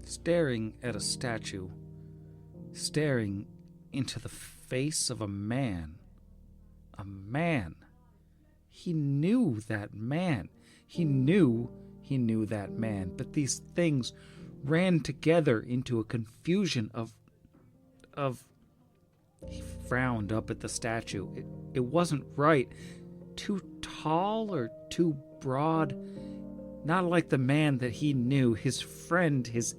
staring at a statue, staring into the face of a man. A man. He knew that man. He knew that man, but these things ran together into a confusion of... He frowned up at the statue. It wasn't right. Too tall or too broad. Not like the man that he knew, his friend, his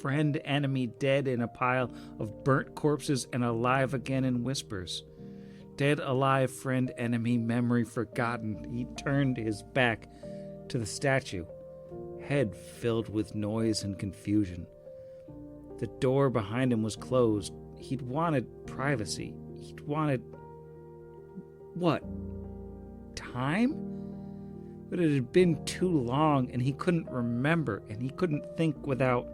friend enemy dead in a pile of burnt corpses and alive again in whispers. Dead, alive, friend, enemy, memory forgotten. He turned his back to the statue, head filled with noise and confusion. The door behind him was closed. He'd wanted privacy. He'd wanted... what? Time? But it had been too long, and he couldn't remember, and he couldn't think without...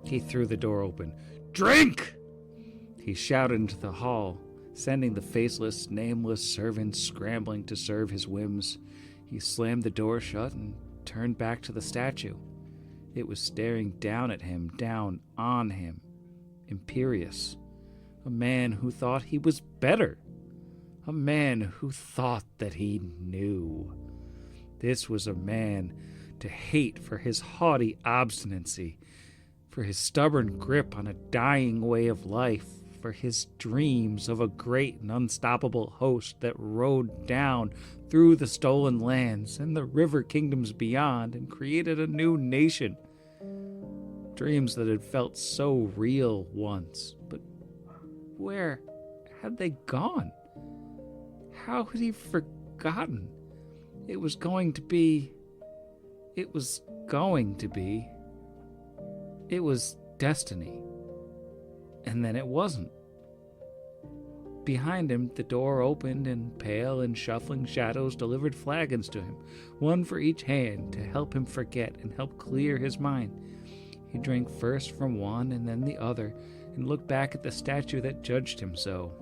He threw the door open. "Drink!" He shouted into the hall, sending the faceless, nameless servants scrambling to serve his whims. He slammed the door shut and turned back to the statue. It was staring down at him, down on him, imperious. A man who thought he was better. A man who thought that he knew. This was a man to hate for his haughty obstinacy, for his stubborn grip on a dying way of life, for his dreams of a great and unstoppable host that rode down through the stolen lands and the river kingdoms beyond and created a new nation. Dreams that had felt so real once, but where had they gone? How had he forgotten? It was going to be... It was destiny. And then it wasn't. Behind him, the door opened, and pale and shuffling shadows delivered flagons to him, one for each hand, to help him forget and help clear his mind. He drank first from one and then the other, and looked back at the statue that judged him so.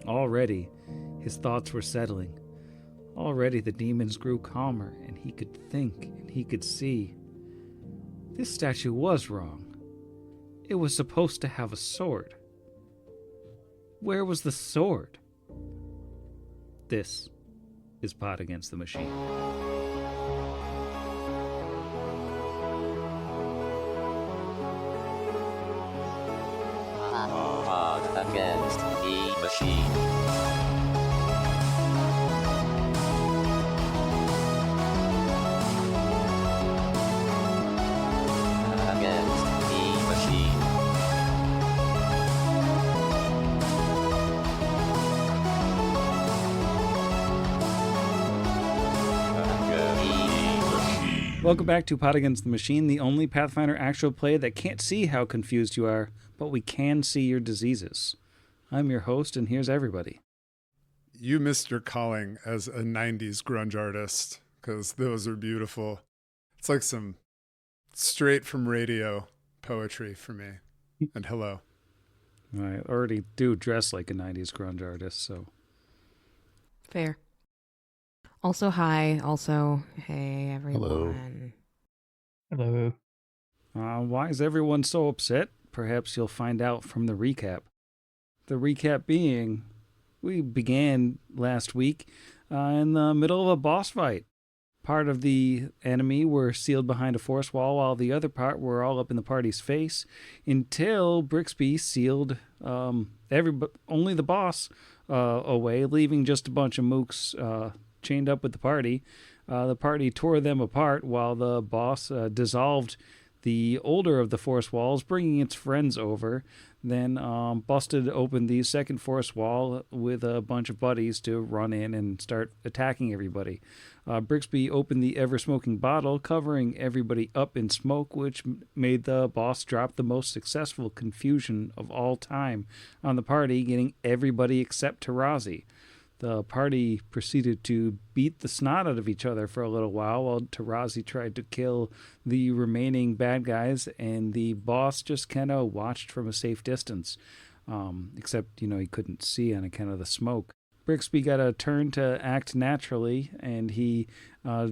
Already, his thoughts were settling. Already the demons grew calmer, and he could think, and he could see. This statue was wrong. It was supposed to have a sword. Where was the sword? This is Pot Against the Machine. Pot Against the Machine. Welcome back to Pot Against the Machine, the only Pathfinder actual play that can't see how confused you are, but we can see your diseases. I'm your host, and here's everybody. You missed your calling as a 90s grunge artist, because those are beautiful. It's like some straight from radio poetry for me. And hello. I already do dress like a 90s grunge artist, so. Fair. Also, hi. Also, hey, everyone. Hello. Why is everyone so upset? Perhaps you'll find out from the recap. The recap being, we began last week in the middle of a boss fight. Part of the enemy were sealed behind a force wall, while the other part were all up in the party's face, until Brixby sealed only the boss away, leaving just a bunch of mooks chained up with the party. The party tore them apart while the boss dissolved the older of the force walls, bringing its friends over, then busted open the second force wall with a bunch of buddies to run in and start attacking everybody. Brixby opened the ever-smoking bottle, covering everybody up in smoke, which made the boss drop the most successful confusion of all time on the party, getting everybody except Tarazi. The party proceeded to beat the snot out of each other for a little while Tarazi tried to kill the remaining bad guys, and the boss just kind of watched from a safe distance, except, he couldn't see on account of the smoke. Brixby got a turn to act naturally, and he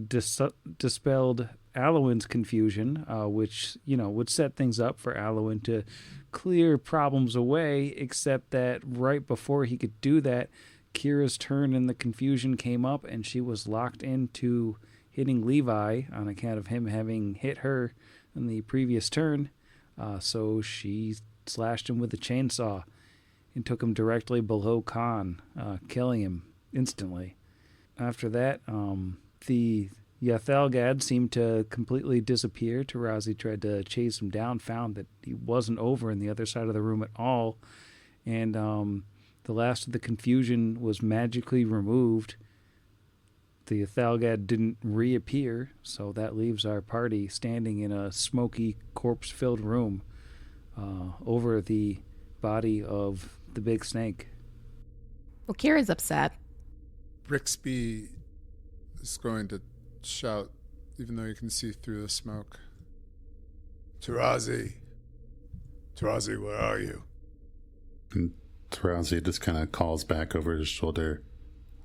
dispelled Alwyn's confusion, which, would set things up for Alwyn to clear problems away, except that right before he could do that, Kira's turn in the confusion came up and she was locked into hitting Levi on account of him having hit her in the previous turn. So she slashed him with a chainsaw and took him directly below Khan, killing him instantly. After that, the Yathalgad seemed to completely disappear. Tarazi tried to chase him down, found that he wasn't over in the other side of the room at all, and the last of the confusion was magically removed. The Yathalgad didn't reappear, so that leaves our party standing in a smoky, corpse-filled room over the body of the big snake. Well, Kira's upset. Brixby is going to shout, even though you can see through the smoke. Tarazi, where are you? And Tarazi just kind of calls back over his shoulder.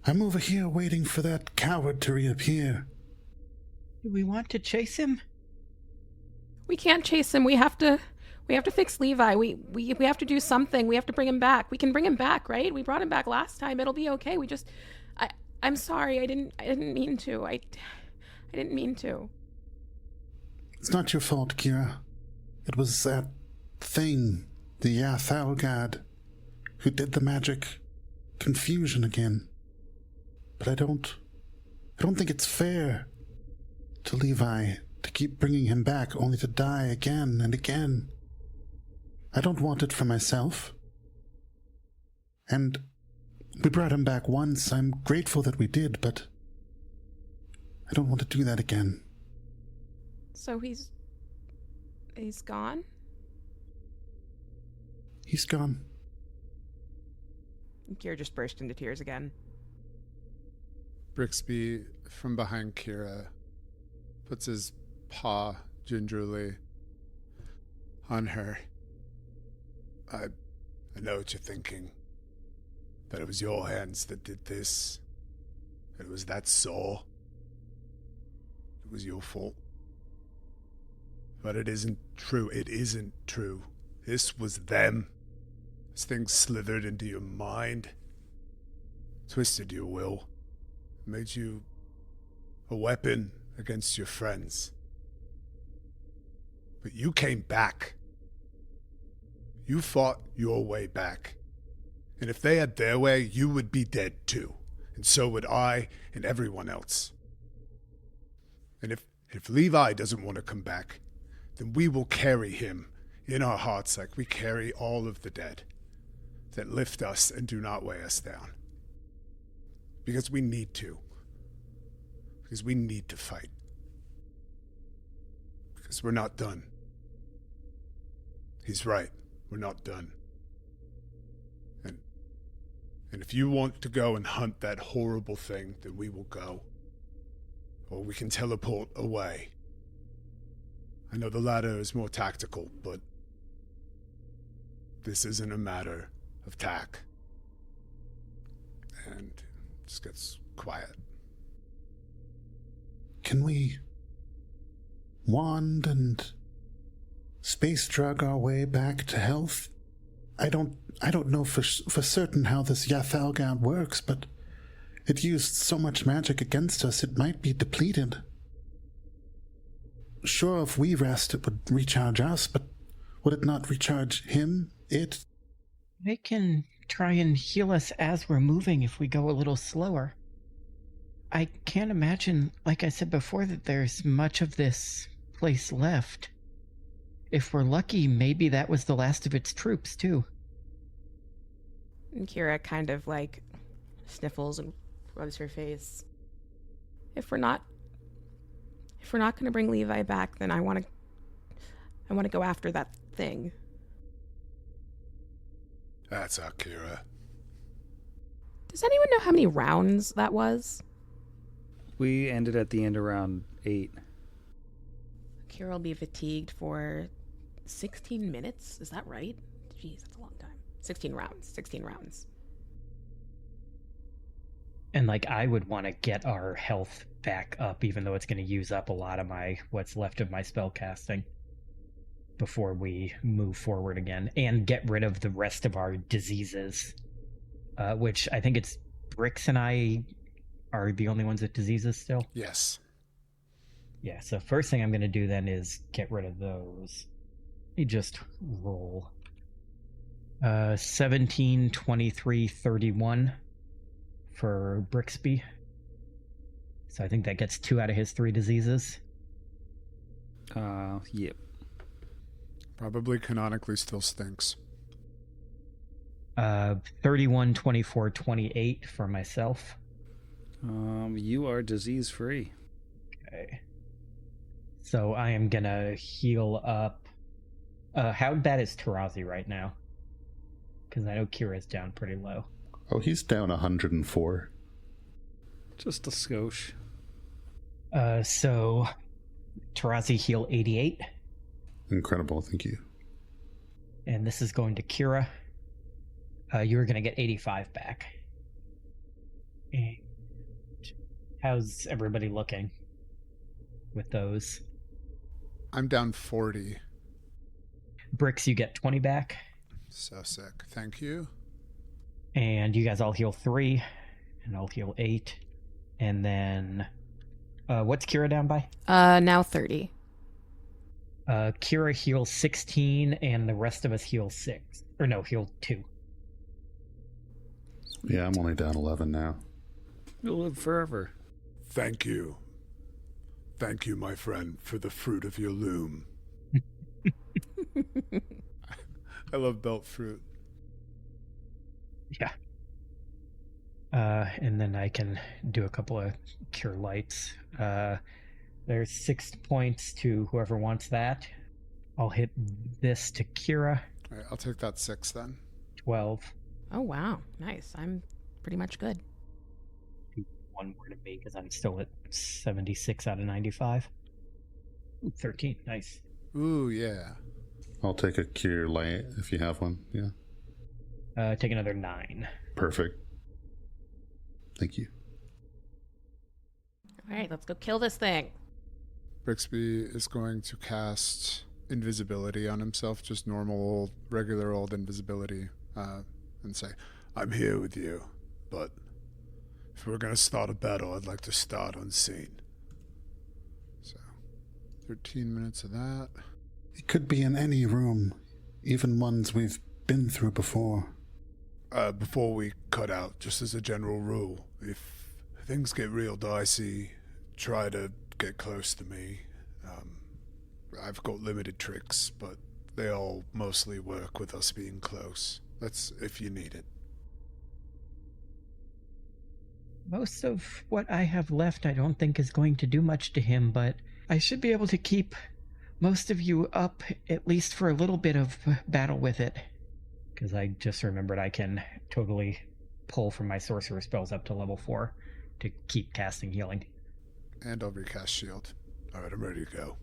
I'm over here waiting for that coward to reappear. Do we want to chase him? We can't chase him. We have to fix Levi. We have to do something. We have to bring him back. We can bring him back, right? We brought him back last time. It'll be okay. I'm sorry. I didn't mean to. I didn't mean to. It's not your fault, Kira. It was that thing, the Yathalgad, who did the magic confusion again. But I don't think it's fair to Levi to keep bringing him back only to die again and again. I don't want it for myself. And we brought him back once. I'm grateful that we did, but I don't want to do that again. So he's gone? He's gone. Kira just burst into tears again. Brixby, from behind Kira, puts his paw gingerly on her. I know what you're thinking. That it was your hands that did this. That it was that saw. It was your fault. But it isn't true. It isn't true. This was them. This thing slithered into your mind, twisted your will, made you a weapon against your friends. But you came back. You fought your way back. And if they had their way, you would be dead too. And so would I and everyone else. And if Levi doesn't want to come back, then we will carry him in our hearts like we carry all of the dead that lift us and do not weigh us down. Because we need to. Because we need to fight. Because we're not done. He's right. We're not done. And if you want to go and hunt that horrible thing, then we will go. Or we can teleport away. I know the latter is more tactical, but this isn't a matter of tack. And it just gets quiet. Can we wand and space drug our way back to health? I don't know for certain how this Yathalgad works, but it used so much magic against us it might be depleted. Sure, if we rest it would recharge us, but would it not recharge him? They can try and heal us as we're moving if we go a little slower. I can't imagine, like I said before, that there's much of this place left. If we're lucky, maybe that was the last of its troops, too. And Kira kind of, sniffles and rubs her face. If we're not going to bring Levi back, then I want to go after that thing. That's Akira. Does anyone know how many rounds that was? We ended at the end around 8. Kira will be fatigued for 16 minutes. Is that right? Jeez, that's a long time. 16 rounds. And I would want to get our health back up, even though it's going to use up a lot of what's left of my spell casting before we move forward again, and get rid of the rest of our diseases, which I think it's Brix and I are the only ones with diseases still. Yes. Yeah, so first thing I'm going to do then is get rid of those. Let me just roll. 17, 23, 31 for Brixby. So I think that gets 2 out of his 3 diseases. Yep. Probably canonically still stinks. 31, 24, 28 for myself. You are disease free. Okay. So I am gonna heal up. How bad is Tarazi right now? Because I know Kira's down pretty low. Oh, he's down 104. Just a skosh. So Tarazi heal 88. Incredible, thank you. And this is going to Kira. You're gonna get 85 back. And how's everybody looking with those? I'm down 40. Brix, you get 20 back. So sick. Thank you. And you guys all heal 3. And I'll heal 8. And then... what's Kira down by? Now 30. Kira heals 16, and the rest of us heal 6. Or no, heal 2. Yeah, I'm only down 11 now. You'll live forever. Thank you. Thank you, my friend, for the fruit of your loom. I love belt fruit. Yeah. And then I can do a couple of cure lights. There's 6 points to whoever wants that. I'll hit this to Kira. All right, I'll take that 6 then. 12. Oh, wow. Nice. I'm pretty much good. 1 more to me because I'm still at 76 out of 95. Ooh, 13. Nice. Ooh, yeah. I'll take a cure light if you have one. Yeah. Take another 9. Perfect. Thank you. All right, let's go kill this thing. Brixby is going to cast invisibility on himself, just normal, regular old invisibility, and say, I'm here with you, but if we're going to start a battle, I'd like to start unseen. So, 13 minutes of that. It could be in any room, even ones we've been through before. Before we cut out, just as a general rule, if things get real dicey, try to get close to me. I've got limited tricks, but they all mostly work with us being close. That's if you need it. Most of what I have left I don't think is going to do much to him, but I should be able to keep most of you up at least for a little bit of battle with it. Because I just remembered I can totally pull from my sorcerer spells up to level 4 to keep casting healing. And I'll recast shield. Alright, I'm ready to go.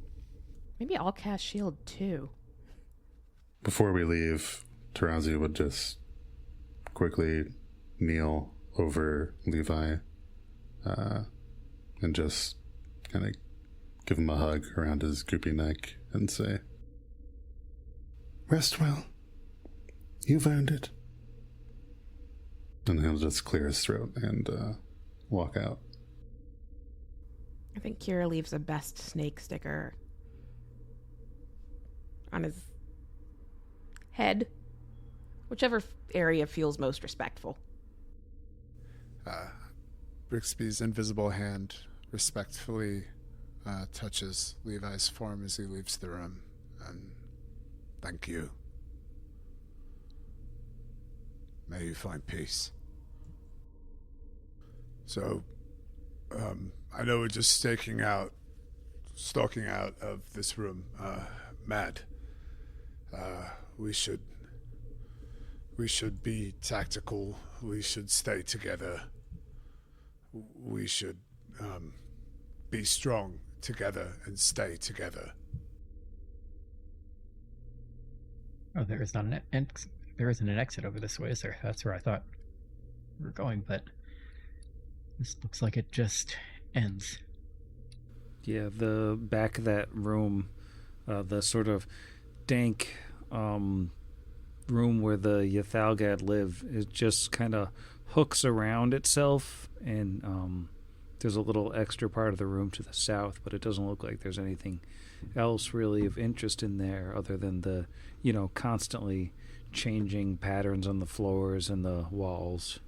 Maybe I'll cast shield too. Before we leave, Tarazi would just quickly kneel over Levi and just kind of give him a hug around his goopy neck and say, Rest well. You've earned it. And he'll just clear his throat and walk out. I think Kira leaves a best snake sticker on his head. Whichever area feels most respectful. Brixby's invisible hand respectfully touches Levi's form as he leaves the room. And thank you. May you find peace. So, I know we're just stalking out of this room. Matt, we should be tactical. We should stay together. We should be strong together and stay together. Oh, there is not there isn't an exit over this way, is there? That's where I thought we were going, but this looks like it just ends. Yeah, the back of that room, the sort of dank room where the Yathalgad live, it just kind of hooks around itself, and there's a little extra part of the room to the south, but it doesn't look like there's anything else really of interest in there other than the, constantly changing patterns on the floors and the walls.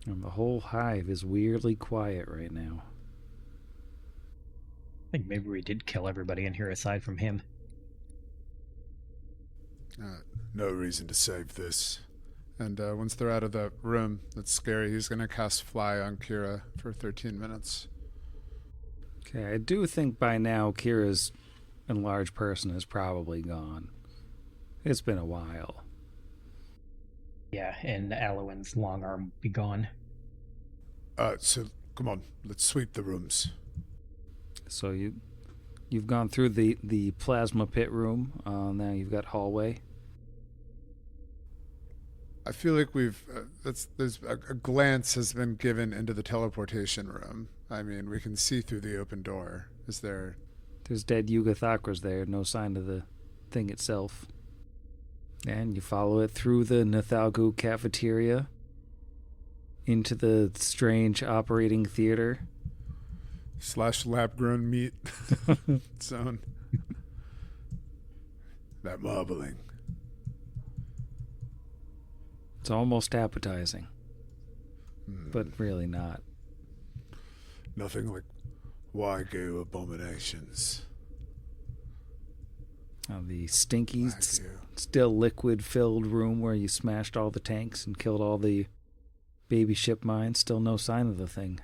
And the whole hive is weirdly quiet right now. I think maybe we did kill everybody in here aside from him. No reason to save this. And once they're out of the room that's scary, he's going to cast Fly on Kira for 13 minutes. Okay, I do think by now Kira's enlarged person is probably gone. It's been a while. Yeah, and Alowin's long arm will be gone. So come on, let's sweep the rooms. So you've gone through the plasma pit room. Now you've got hallway. I feel like there's a glance has been given into the teleportation room. I mean, we can see through the open door. Is there? There's dead Yugathakras there. No sign of the thing itself. And you follow it through the Nathalgu cafeteria into the strange operating theater. / lab-grown meat zone. That marbling. It's almost appetizing, but really not. Nothing like Wagyu abominations. The stinky, Wagyu. still liquid-filled room where you smashed all the tanks and killed all the baby ship mines. Still no sign of the thing.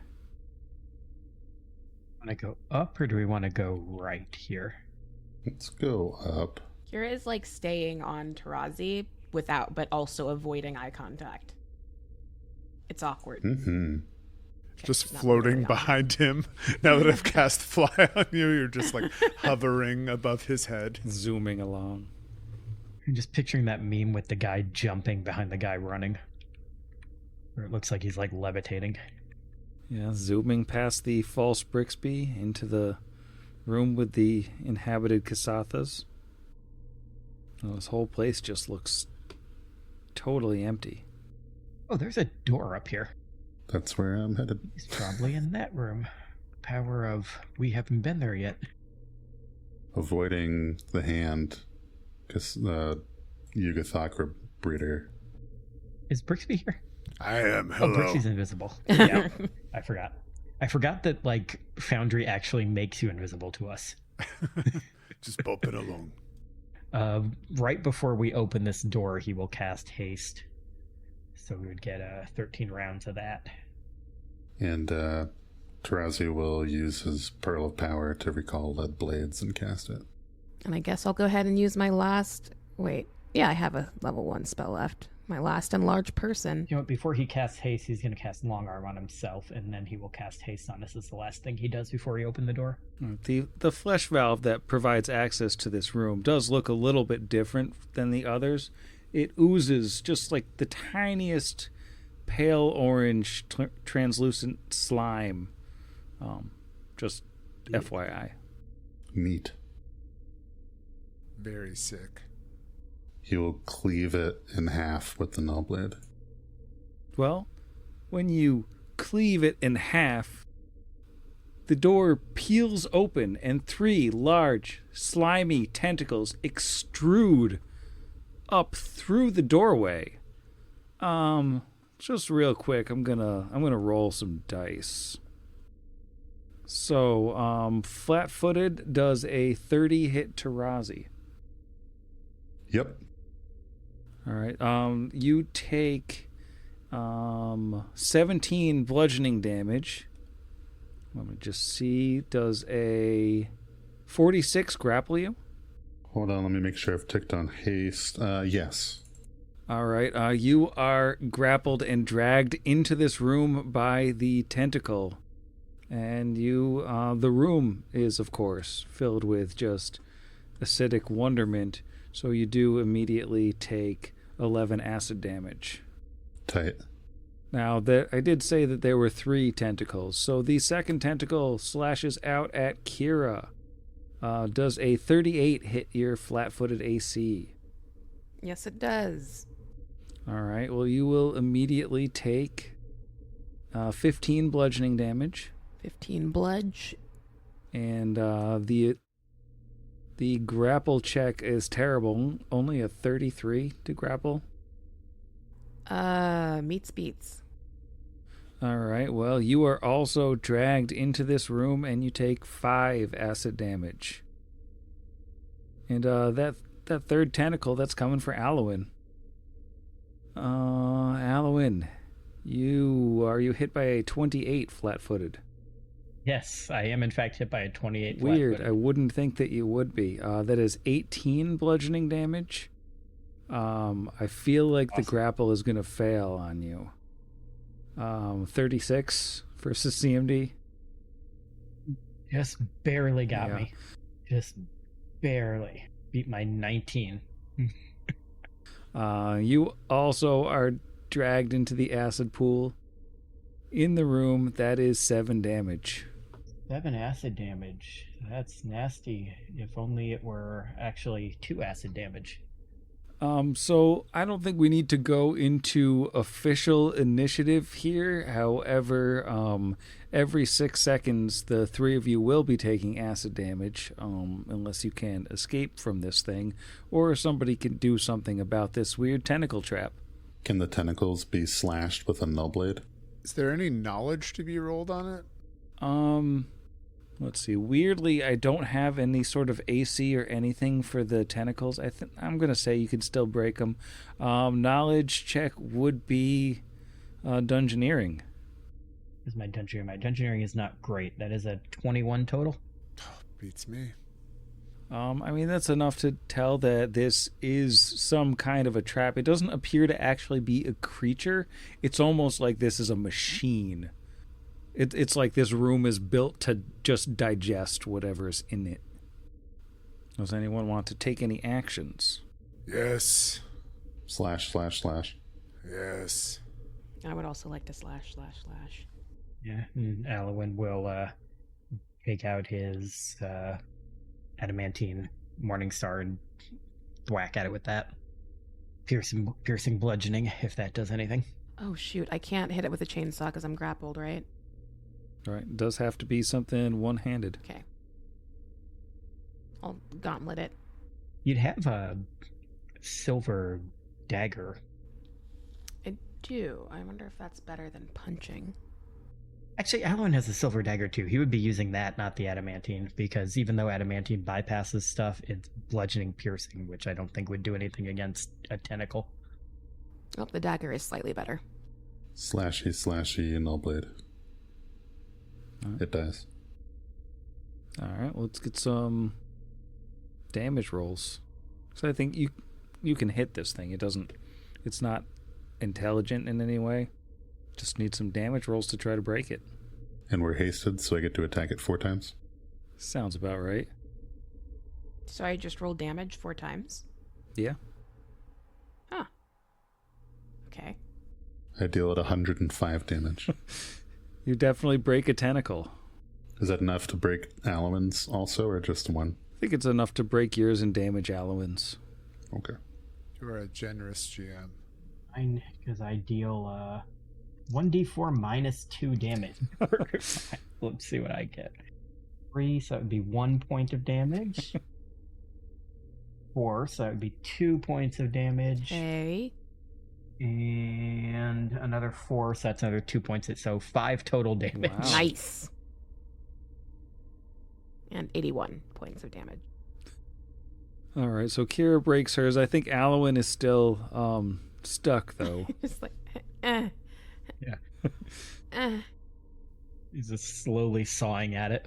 Want to go up, or do we want to go right here? Let's go up. Kira is like staying on Tarazi but also avoiding eye contact. It's awkward. Mm-hmm. Okay, Just not floating very behind him. Now that I've cast Fly on you, you're just like hovering above his head. Zooming along. I'm just picturing that meme with the guy jumping behind the guy running. Where it looks like he's like levitating. Yeah, zooming past the false Brixby into the room with the inhabited Kasathas. Oh, this whole place just looks totally empty. Oh, there's a door up here. That's where I'm headed. He's probably in that room. Power of we haven't been there yet. Avoiding the hand, because the Yugathakra breeder. Is Brixby here? I am. Oh, Hello. Brixby's invisible. Yeah, I forgot. I forgot that, like, Foundry actually makes you invisible to us. Just bumping along. Right before we open this door, he will cast haste. So we would get 13 rounds of that. And Tarazi will use his Pearl of Power to recall lead blades and cast it. And I guess I'll go ahead and use my last... Wait. Yeah, I have a level 1 spell left. My last enlarged person. You know what? Before he casts haste, he's going to cast long arm on himself, and then he will cast haste on us as the last thing he does before he opens the door. The flesh valve that provides access to this room does look a little bit different than the others. It oozes just like the tiniest pale orange translucent slime. Just FYI. Neat. Very sick. He will cleave it in half with the null blade. Well, when you cleave it in half, the door peels open and 3 large, slimy tentacles extrude up through the doorway. Just real quick, I'm gonna roll some dice. So, flat-footed does a 30 hit Tarazi. Yep. All right. You take 17 bludgeoning damage. Let me just see. Does a 46 grapple you? Hold on, let me make sure I've ticked on haste. Yes. All right. You are grappled and dragged into this room by the tentacle. And the room is, of course, filled with just acidic wonderment. So you do immediately take 11 acid damage. Tight. Now, I did say that there were 3 tentacles, so the second tentacle slashes out at Kira. Does a 38 hit your flat-footed AC? Yes, it does. All right, well, you will immediately take 15 bludgeoning damage. 15 bludge. And the grapple check is terrible. Only a 33 to grapple. Meets beats. All right, well, you are also dragged into this room and you take 5 acid damage. And that third tentacle, that's coming for Alwyn. Alwyn, are you hit by a 28 flat-footed? Yes, I am in fact hit by a 28. Weird. flat-footed. I wouldn't think that you would be. That is 18 bludgeoning damage. I feel like the grapple is going to fail on you. 36 versus CMD. Just barely got me. Just barely. Beat my 19. You also are dragged into the acid pool. In the room, that is 7 damage. 7 acid damage. That's nasty. If only it were actually 2 acid damage. So I don't think we need to go into official initiative here. However, every 6 seconds, the 3 of you will be taking acid damage, unless you can escape from this thing, or somebody can do something about this weird tentacle trap. Can the tentacles be slashed with a null blade? Is there any knowledge to be rolled on it? Let's see. Weirdly, I don't have any sort of AC or anything for the tentacles. I'm gonna say you can still break them. Knowledge check would be dungeoneering. My dungeoneering is not great. That is a 21 total. Beats me. I mean, that's enough to tell that this is some kind of a trap. It doesn't appear to actually be a creature. It's almost like this is a machine. It's like this room is built to just digest whatever's in it. Does anyone want to take any actions? Yes. Slash. Yes. I would also like to slash. Yeah, and Alwyn will take out his adamantine Morningstar and whack at it with that. Piercing bludgeoning, if that does anything. Oh, shoot. I can't hit it with a chainsaw because I'm grappled, right? Right. It does have to be something one-handed. Okay. I'll gauntlet it. You'd have a silver dagger. I do. I wonder if that's better than punching. Actually, Alwyn has a silver dagger too. He would be using that, not the adamantine, because even though adamantine bypasses stuff, it's bludgeoning piercing, which I don't think would do anything against a tentacle. Oh, the dagger is slightly better. Slashy, null blade. Right. It dies. All right, well, let's get some damage rolls. So I think you can hit this thing. It's not intelligent in any way. Just need some damage rolls to try to break it. And we're hasted, so I get to attack it 4 times. Sounds about right. So I just rolled damage 4 times? Yeah. Huh. Okay. I deal at 105 damage. You definitely break a tentacle. Is that enough to break Alwyn's also, or just one? I think it's enough to break yours and damage Alwyn's. Okay. You are a generous GM. Fine, because I deal 1d4 minus 2 damage. Let's see what I get. 3, so that would be 1 point of damage. 4, so that would be 2 points of damage. Okay. And another 4, so that's another 2 points. So 5 total damage. Wow. Nice. And 81 points of damage. All right, so Kira breaks hers. I think Alwyn is still stuck, though. Just like, Yeah. He's just slowly sawing at it.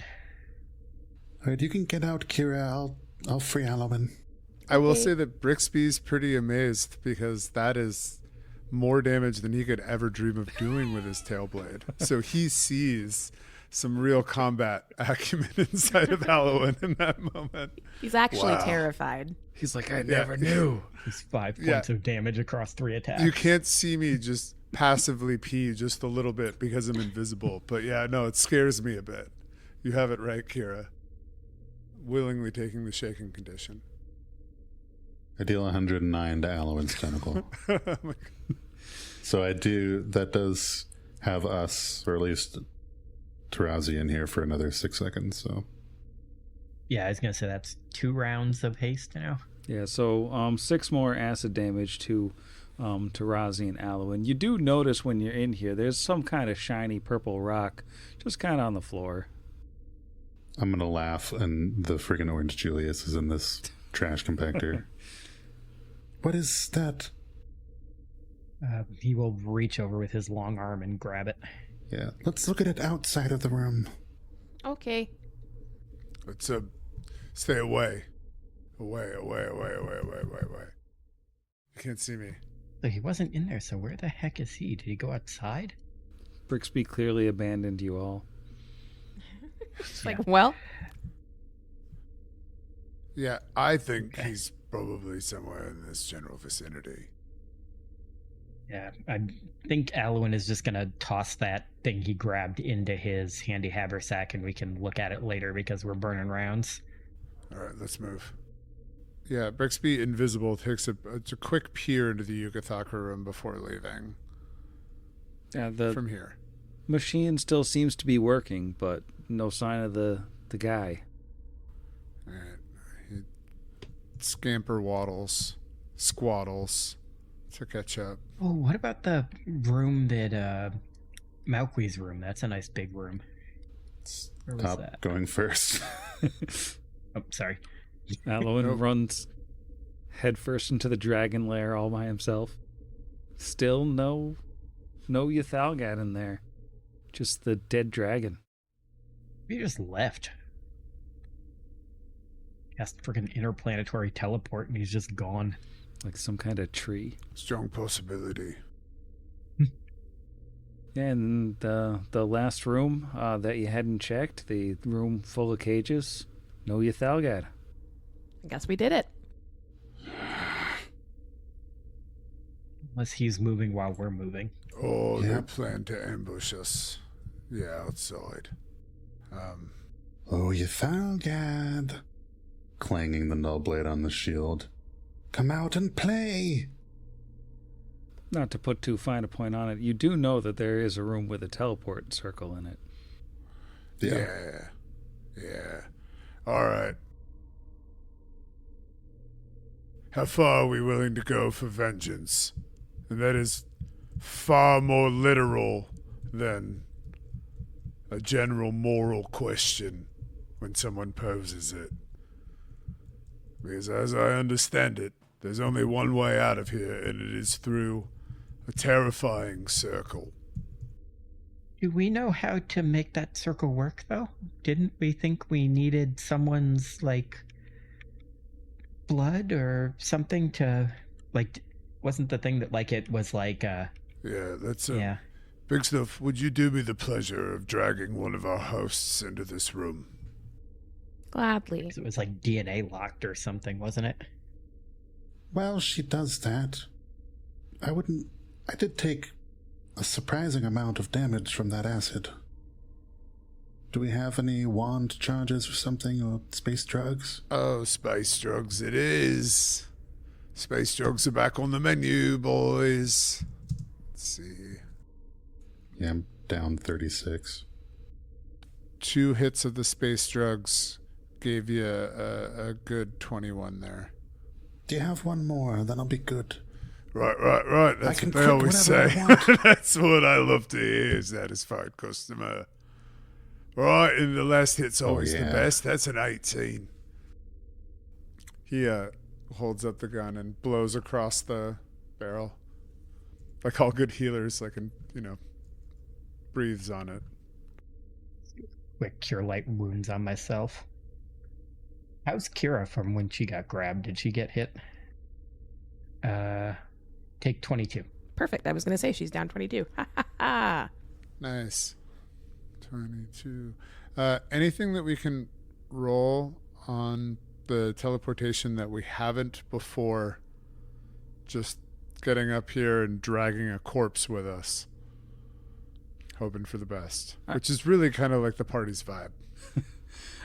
Alright, you can get out, Kira. I'll free Alwyn. I will say that Brixby's pretty amazed because that is more damage than he could ever dream of doing with his tail blade. So he sees some real combat acumen inside of Alwyn in that moment. he's actually Wow. terrified. He's like, I never knew. He's 5 points of damage across 3 attacks. You can't see me just passively pee just a little bit because I'm invisible. But yeah, no, it scares me a bit. You have it right, Kira. Willingly taking the shaken condition. I deal 109 to Alwyn's tentacle. So I do, that does have us, or at least Tarazi in here for another 6 seconds, so. Yeah, I was gonna say that's 2 rounds of haste now. Yeah, so 6 more acid damage to Razi and Alwyn. You do notice when you're in here, there's some kind of shiny purple rock just kind of on the floor. I'm gonna laugh, and the friggin' Orange Julius is in this trash compactor. What is that? He will reach over with his long arm and grab it. Yeah, let's look at it outside of the room. Okay. Let's stay away. Away. You can't see me. So he wasn't in there, so where the heck is he? Did he go outside? Brixby clearly abandoned you all. It's like, well, Yeah, I think he's probably somewhere in this general vicinity. Yeah, I think Alwyn is just gonna toss that thing he grabbed into his handy haversack, and we can look at it later because we're burning rounds. All right, let's move. Yeah, Brixby, invisible, takes a quick peer into the Yucathaka room before leaving. Yeah, the From here. machine still seems to be working, but no sign of the guy. All right. He squaddles to catch up. Oh, what about the room that Malqui's room? That's a nice big room. Where was Top that? going first. Oh, sorry. Alwyn Nope. runs headfirst into the dragon lair all by himself. Still no Yathalgat in there. Just the dead dragon. He just left. Cast freaking interplanetary teleport, and he's just gone. Like some kind of tree. Strong possibility. Yeah, and the last room that you hadn't checked, the room full of cages, no Yathalgat. I guess we did it. Unless he's moving while we're moving. Oh, they Yep. plan to ambush us. Yeah, outside. Oh, Yathalgad. Clanging the null blade on the shield. Come out and play! Not to put too fine a point on it, you do know that there is a room with a teleport circle in it. Yeah. All right. How far are we willing to go for vengeance? And that is far more literal than a general moral question when someone poses it. Because as I understand it, there's only one way out of here, and it is through a terrifying circle. Do we know how to make that circle work, though? Didn't we think we needed someone's, blood or something to, wasn't the thing that, it was Yeah, that's yeah. Big Stuff. Would you do me the pleasure of dragging one of our hosts into this room? Gladly. 'Cause it was DNA locked or something, wasn't it? Well, she does that. I did take a surprising amount of damage from that acid. Do we have any wand charges or something, or space drugs? Oh, space drugs it is. Space drugs are back on the menu, boys. Let's see. Yeah, I'm down 36. 2 hits of the space drugs gave you a good 21 there. Do you have one more? Then I'll be good. Right. That's can what they quit always whenever say. I want. That's what I love to hear, satisfied customer. Right, and the last hit's always the yeah. best. That's an 18. He holds up the gun and blows across the barrel. Like all good healers, breathes on it. Quick cure light wounds on myself. How's Kira from when she got grabbed? Did she get hit? Take 22. Perfect. I was going to say she's down 22. Ha ha ha. Nice. 22. Anything that we can roll on the teleportation that we haven't before, just getting up here and dragging a corpse with us. Hoping for the best. Which is really kind of like the party's vibe.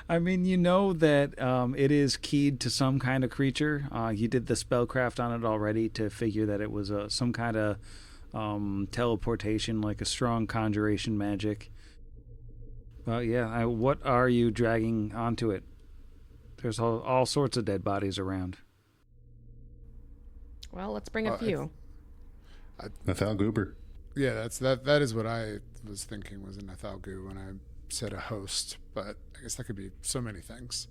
I mean, you know that it is keyed to some kind of creature. You did the spellcraft on it already to figure that it was some kind of teleportation, like a strong conjuration magic. Well, yeah, what are you dragging onto it? There's all sorts of dead bodies around. Well, let's bring a few. Nathal Goober. Yeah, that is what I was thinking was a Nathalgu when I said a host, but I guess that could be so many things.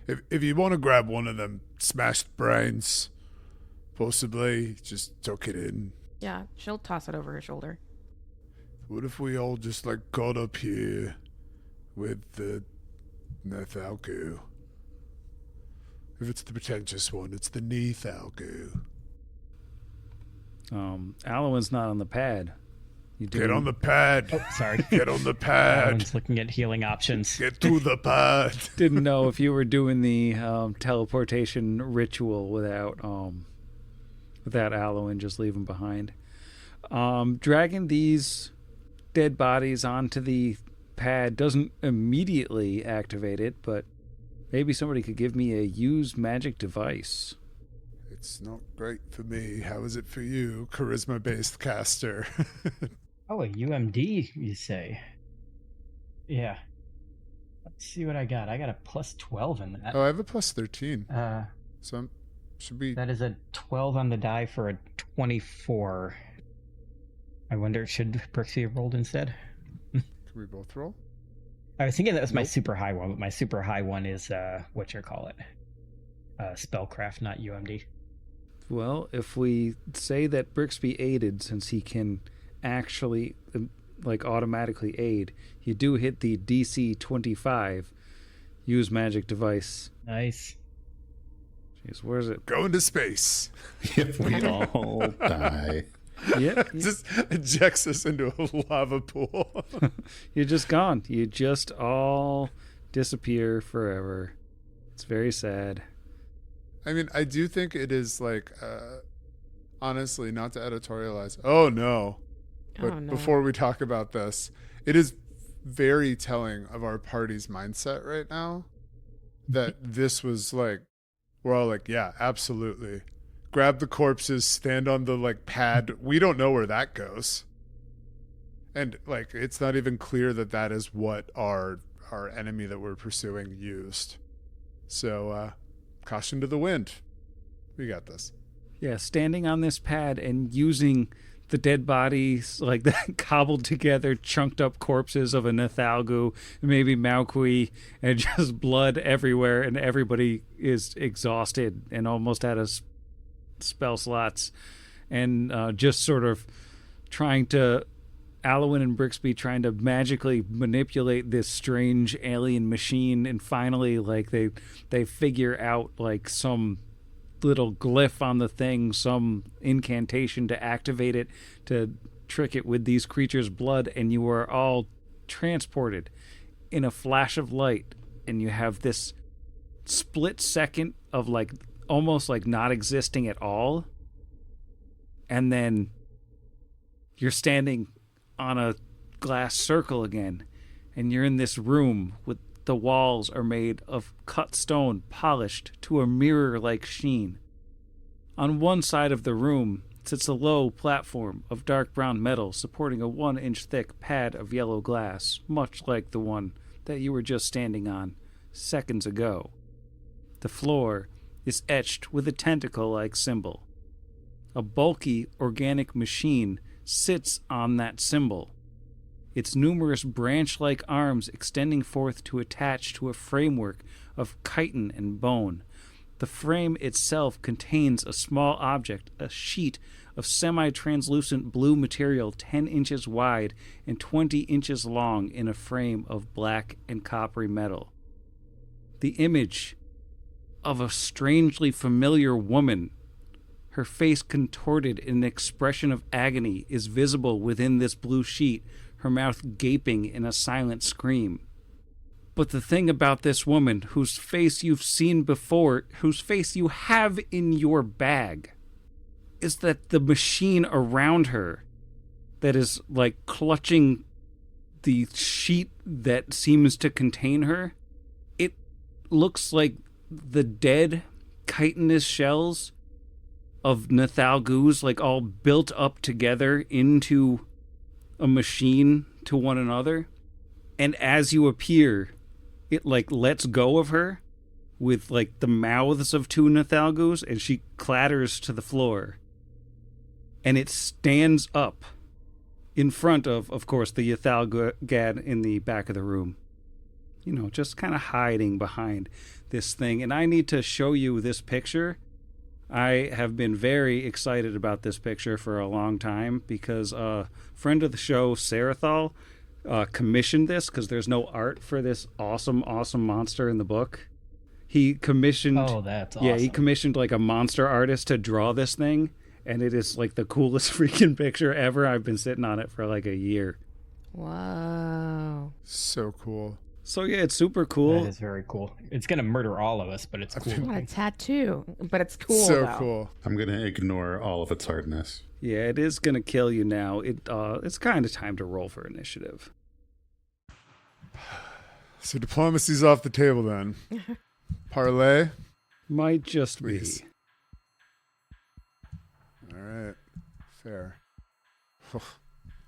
If you want to grab one of them smashed brains, possibly just tuck it in. Yeah, she'll toss it over her shoulder. What if we all just like got up here with the Nathalgu? If it's the pretentious one, it's the Nethalgu. Alwyn's not on the pad. Get on the pad. Oh, sorry. Get on the pad. Everyone's looking at healing options. Get to the pad. Didn't know if you were doing the teleportation ritual without Alwyn just leaving behind. Dragging these dead bodies onto the pad doesn't immediately activate it, but maybe somebody could give me a use magic device. It's not great for me. How is it for you, charisma-based caster? Oh, a UMD, you say? Yeah. Let's see what I got. I got a plus 12 in that. Oh, I have a plus 13. So should be... That is a 12 on the die for a 24. I wonder, should Brixie have rolled instead? Can we both roll? I was thinking that was my super high one, but my super high one is, whatchamacallit? Spellcraft, not UMD. Well, if we say that Brixby aided, since he can actually automatically aid, you do hit the DC 25 use magic device. Nice. Jeez, where is it? Go into space. If we all die. Yeah. Just ejects us into a lava pool. You're just gone. You just all disappear forever. It's very sad. I mean, I do think it is honestly, not to editorialize. Oh no. But before we talk about this, it is very telling of our party's mindset right now that this was we're all yeah, absolutely. Grab the corpses, stand on the pad. We don't know where that goes. And it's not even clear that is what our enemy that we're pursuing used. So, caution to the wind. We got this. Yeah, standing on this pad and using the dead bodies, the cobbled together, chunked up corpses of a Nathalgu, maybe Maukui, and just blood everywhere, and everybody is exhausted and almost out of spell slots, and just sort of trying to, Alwyn and Brixby trying to magically manipulate this strange alien machine, and finally they figure out some little glyph on the thing, some incantation to activate it, to trick it with these creatures' blood, and you are all transported in a flash of light, and you have this split second of almost not existing at all, and then you're standing on a glass circle again, and you're in this room with the walls are made of cut stone polished to a mirror-like sheen. On one side of the room sits a low platform of dark brown metal supporting a 1-inch thick pad of yellow glass, much like the one that you were just standing on seconds ago. The floor is etched with a tentacle-like symbol. A bulky organic machine sits on that symbol, its numerous branch-like arms extending forth to attach to a framework of chitin and bone. The frame itself contains a small object, a sheet of semi-translucent blue material 10 inches wide and 20 inches long in a frame of black and coppery metal. The image of a strangely familiar woman, her face contorted in an expression of agony, is visible within this blue sheet, her mouth gaping in a silent scream. But the thing about this woman, whose face you've seen before, whose face you have in your bag, is that the machine around her that is like clutching the sheet that seems to contain her, it looks like the dead chitinous shells of Nathal Goose, like all built up together into a machine to one another. And as you appear, it like lets go of her with like the mouths of two Nathal Goose, and she clatters to the floor. And it stands up in front of course, the Yathal Gad in the back of the room. You know, just kind of hiding behind this thing. And I need to show you this picture. I have been very excited about this picture for a long time because a friend of the show, Sarathal, commissioned this because there's no art for this awesome monster in the book. He commissioned... Oh, that's awesome. Yeah, he commissioned like a monster artist to draw this thing. And it is like the coolest freaking picture ever. I've been sitting on it for like a year. Wow. So cool. So yeah, it's super cool. That is very cool. It's going to murder all of us, but it's cool. I want a tattoo, but it's cool. So though. cool. I'm going to ignore all of its hardness. Yeah, it is gonna kill you now. It's kind of time to roll for initiative. So diplomacy's off the table then. Parlay? Might just Please. be. All right. Fair.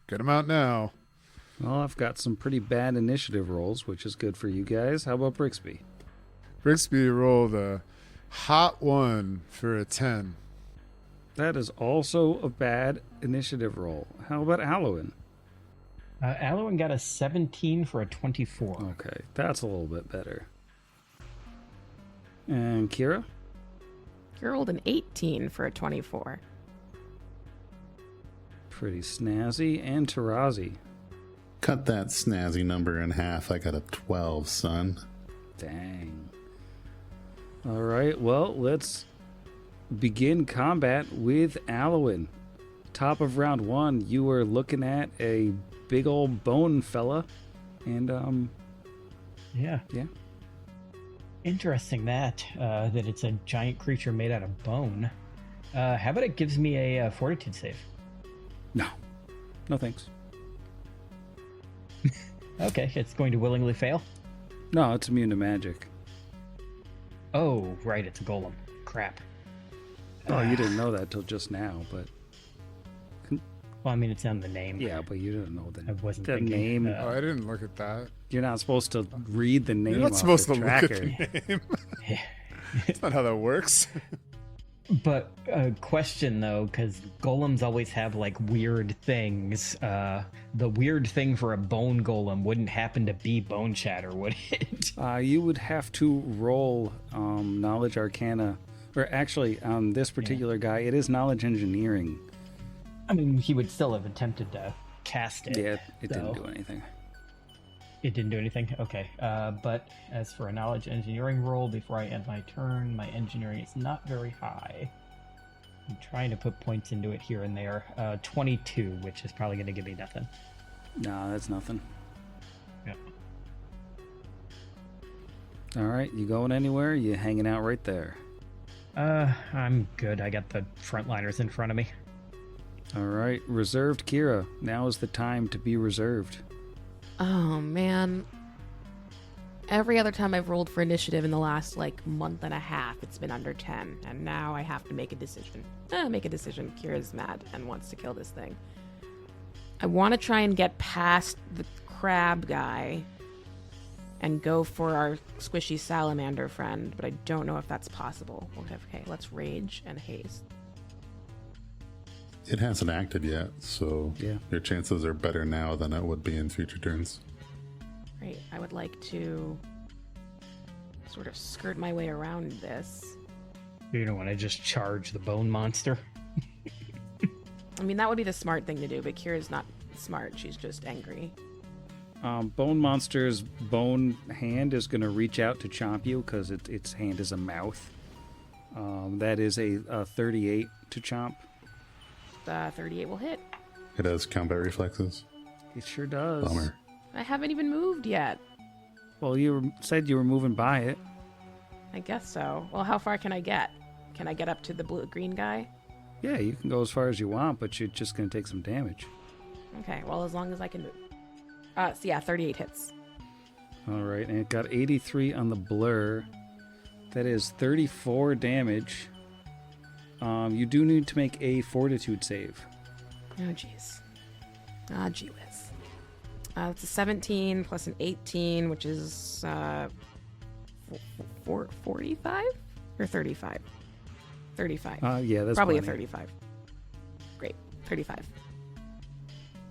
Get him out now. Well, I've got some pretty bad initiative rolls, which is good for you guys. How about Brixby? Brixby rolled a hot 1 for a 10. That is also a bad initiative roll. How about Alwyn? Alwyn got a 17 for a 24. Okay, that's a little bit better. And Kira? You rolled an 18 for a 24. Pretty snazzy. And Tarazi? Cut that snazzy number in half. I got a 12, son. Dang. All right, well, let's begin combat with Alwyn. Top of round 1, you were looking at a big old bone fella. And, Yeah. yeah. Interesting that it's a giant creature made out of bone. How about it gives me a fortitude save? No. No thanks. Okay, it's going to willingly fail. No, it's immune to magic. Oh, right, it's a golem. Crap. Oh, you didn't know that till just now, but... Well, I mean, it's on the name. Yeah, but you didn't know I wasn't the thinking, name. Oh, I didn't look at that. You're not supposed to read the name You're not off supposed the to tracker. look at the name. That's not how that works. But question though, because golems always have like weird things. The weird thing for a bone golem wouldn't happen to be bone shatter, would it? You would have to roll knowledge arcana. Or actually, on this particular guy, it is knowledge engineering. I mean, he would still have attempted to cast it. Yeah, it so- didn't do anything. It didn't do anything? Okay. But as for a knowledge engineering roll, before I end my turn, my engineering is not very high. I'm trying to put points into it here and there. 22, which is probably going to give me nothing. No, that's nothing. Yep. All right, you going anywhere? You hanging out right there? I'm good. I got the frontliners in front of me. All right, reserved Kira. Now is the time to be reserved. Oh, man. Every other time I've rolled for initiative in the last, month and a half, it's been under 10. And now I have to make a decision. Kira's mad and wants to kill this thing. I want to try and get past the crab guy and go for our squishy salamander friend, but I don't know if that's possible. Okay, let's rage and haste. It hasn't acted yet, so Yeah. your chances are better now than it would be in future turns. Right, I would like to sort of skirt my way around this. You don't want to just charge the bone monster? I mean, that would be the smart thing to do, but Kira's not smart. She's just angry. Bone Monster's bone hand is going to reach out to chomp you because its hand is a mouth. That is a 38 to chomp. 38 will hit. It has combat reflexes. It sure does. Bummer. I haven't even moved yet. Well, you said you were moving by it. I guess so. Well, how far can I get? Can I get up to the green guy? Yeah, you can go as far as you want, but you're just going to take some damage. Okay, well, as long as I can move. So yeah, 38 hits. All right, and it got 83 on the blur. That is 34 damage. You do need to make a fortitude save. Oh, jeez. Ah, gee whiz. It's a 17 plus an 18, which is 45 or 35? 35. Yeah, that's probably plenty. a 35. Great, 35.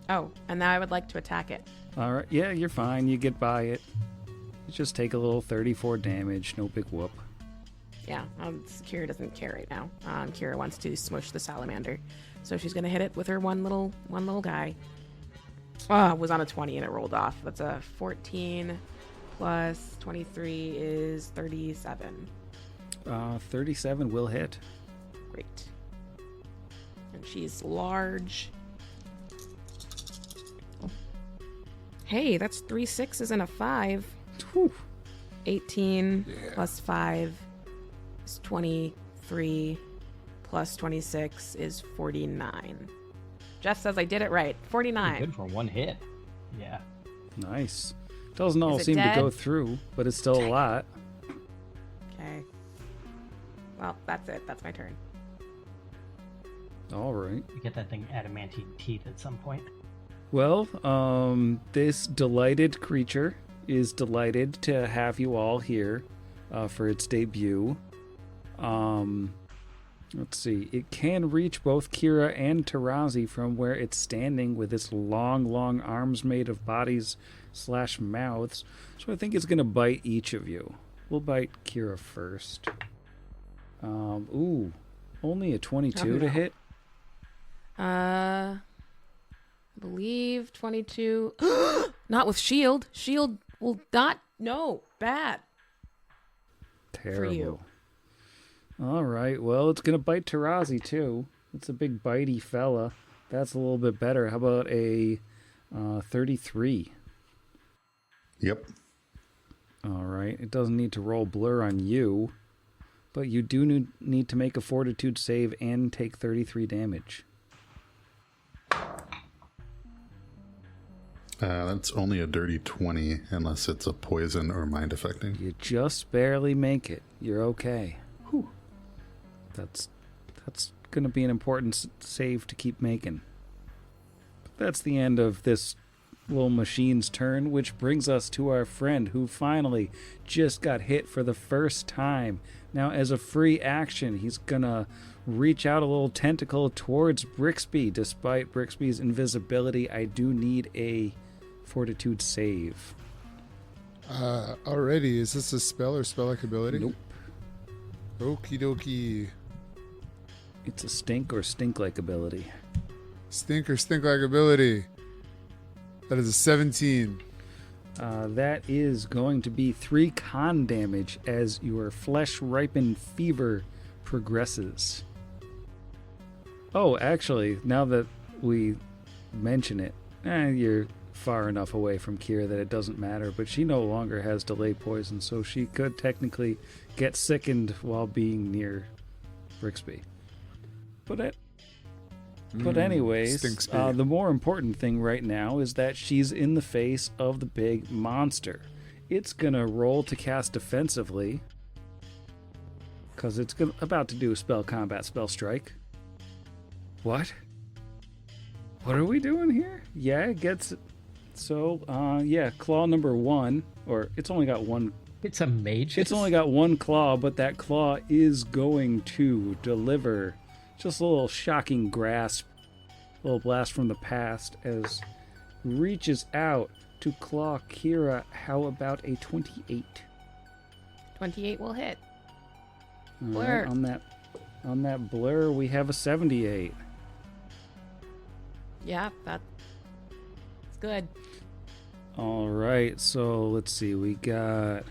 Oh, and now I would like to attack it. All right, yeah, you're fine. You get by it. You just take a little 34 damage. No big whoop. Yeah, Kira doesn't care right now. Kira wants to smush the salamander, so she's gonna hit it with her one little guy. Oh, it was on a 20 and it rolled off. That's a 14 plus 23 is 37. 37 will hit. Great. And she's large. Hey, that's 3 6s and a 5. Whew. 18 plus 5 is 23 plus 26 is 49. Jeff says I did it right. 49. Good for one hit. Yeah. Nice. Doesn't all Is it seem dead? to go through, but it's still a lot. Okay. Well, that's it. That's my turn. All right. You get that thing adamantine teeth at some point. Well, this delighted creature is delighted to have you all here for its debut. Let's see. It can reach both Kira and Tarazi from where it's standing with its long arms made of bodies / mouths. So I think it's going to bite each of you. We'll bite Kira first. Ooh, only a 22 to hit. I believe 22. Not with shield. Shield will not. No, bad. Terrible. you. All right. Well, it's going to bite Tarazi, too. It's a big bitey fella. That's a little bit better. How about a 33? Yep. All right. It doesn't need to roll blur on you, but you do need to make a fortitude save and take 33 damage. That's only a dirty 20 unless it's a poison or mind affecting. You just barely make it. You're okay. Whew. That's going to be an important save to keep making. But that's the end of this little machine's turn, which brings us to our friend who finally just got hit for the first time. Now, as a free action, he's going to reach out a little tentacle towards Brixby. Despite Brixby's invisibility, I do need a fortitude save. Alrighty, is this a spell or spell-like ability? Nope. Okie dokie. It's a stink or stink-like ability. Stink or stink-like ability. That is a 17. That is going to be 3 con damage as your flesh-ripened fever progresses. Oh, actually, now that we mention it, you're far enough away from Kira that it doesn't matter, but she no longer has delay poison, so she could technically get sickened while being near Brixby. But anyways, stinks the more important thing right now is that she's in the face of the big monster. It's going to roll to cast defensively because it's about to do a spell combat spell strike. What? What are we doing here? Yeah, it gets... So, claw number 1, or it's only got one... It's a mage. It's only got one claw, but that claw is going to deliver just a little shocking grasp, a little blast from the past as reaches out to claw Kira. How about a 28? 28 will hit. All Blur. right, on that blur, we have a 78. Yeah, that's good. All right, so let's see. We got...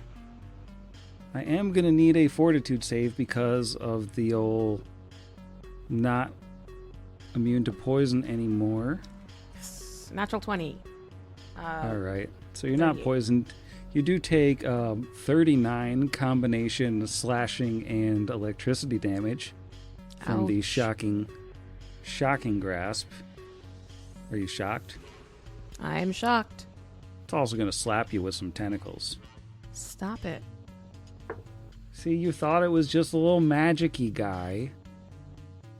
I am going to need a fortitude save because of the old not immune to poison anymore. Natural 20. All right, so you're not 38. poisoned. You do take 39 combination slashing and electricity damage from the Ouch. shocking Shocking Grasp. Are you shocked? I'm shocked. It's also going to slap you with some tentacles. Stop it. See, you thought it was just a little magic-y guy,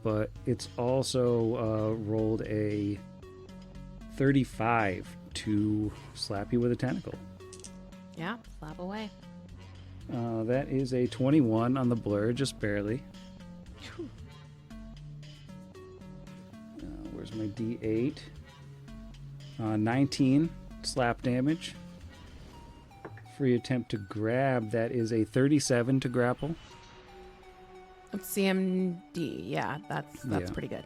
but it's also rolled a 35 to slap you with a tentacle. Yeah, slap away. That is a 21 on the blur, just barely. Where's my D8? 19 slap damage. Free attempt to grab, that is a 37 to grapple. Let's CMD. Yeah, that's Yeah. pretty good.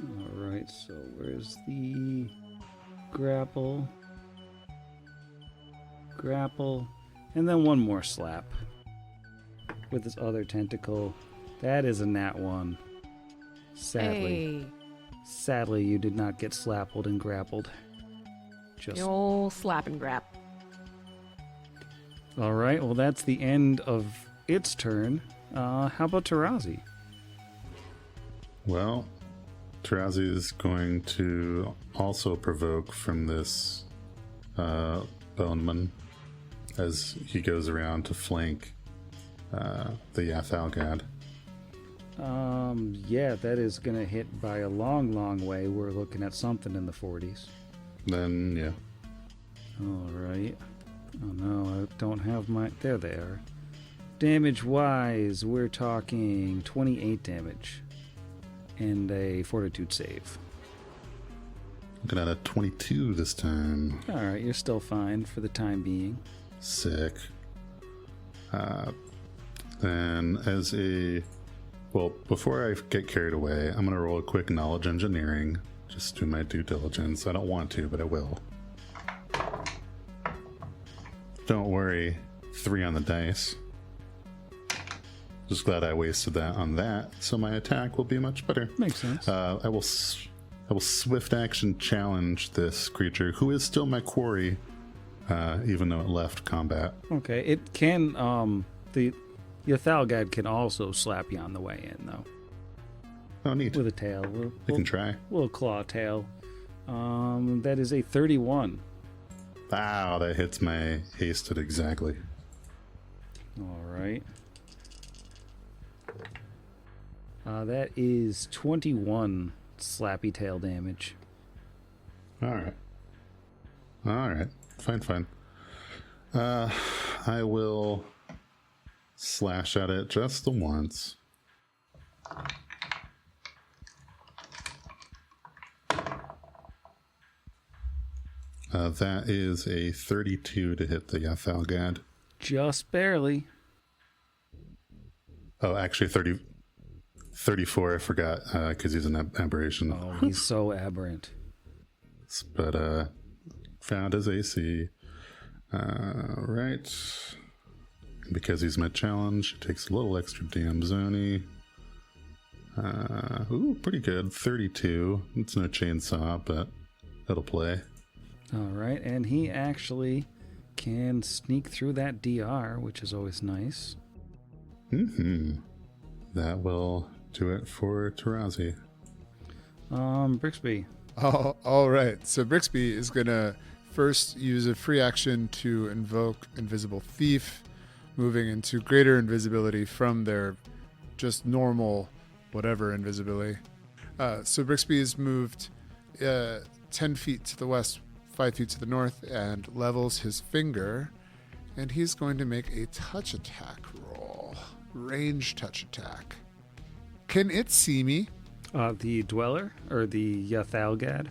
All right, so where's the grapple? Grapple, and then one more slap with this other tentacle. That is a nat 1. Sadly, you did not get slappled and grappled. The old slap and grab. All right, well, that's the end of its turn. How about Tarazi? Well, Tarazi is going to also provoke from this Boneman as he goes around to flank the Yathalgad. Yeah, that is going to hit by a long, long way. We're looking at something in the 40s. Then, yeah. All right. Oh, no, I don't have my... There they are. Damage-wise, we're talking 28 damage. And a fortitude save. Looking at a 22 this time. All right, you're still fine for the time being. Sick. Then as a... Well, before I get carried away, I'm going to roll a quick knowledge engineering. Just do my due diligence. I don't want to, but I will. Don't worry, 3 on the dice. Just glad I wasted that on that, so my attack will be much better. Makes sense. I will swift action challenge this creature, who is still my quarry, even though it left combat. Okay, it can, the Yathalgad can also slap you on the way in, though. Oh, neat. With a tail. I can try. Little claw tail. That is a 31. Wow, that hits my hasted exactly. All right. That is 21 slappy tail damage. Alright. Alright. Fine. I will slash at it just the once. That is a 32 to hit the Yathalgad. Just barely. Oh, actually 34, I forgot, because he's an aberration. Oh, he's so aberrant. But found his AC. Right. Because he's my challenge, it takes a little extra damn zony. Ooh, pretty good. 32. It's no chainsaw, but it'll play. All right, and he actually can sneak through that DR, which is always nice. That will do it for Tarazi. Brixby. Oh, all right. So Brixby is going to first use a free action to invoke Invisible Thief, moving into greater invisibility from their just normal whatever invisibility. So Brixby is moved 10 feet to the west, 5 feet to the north, and levels his finger, and he's going to make a touch attack roll. Range touch attack. Can it see me? The Dweller, or the Yathalgad?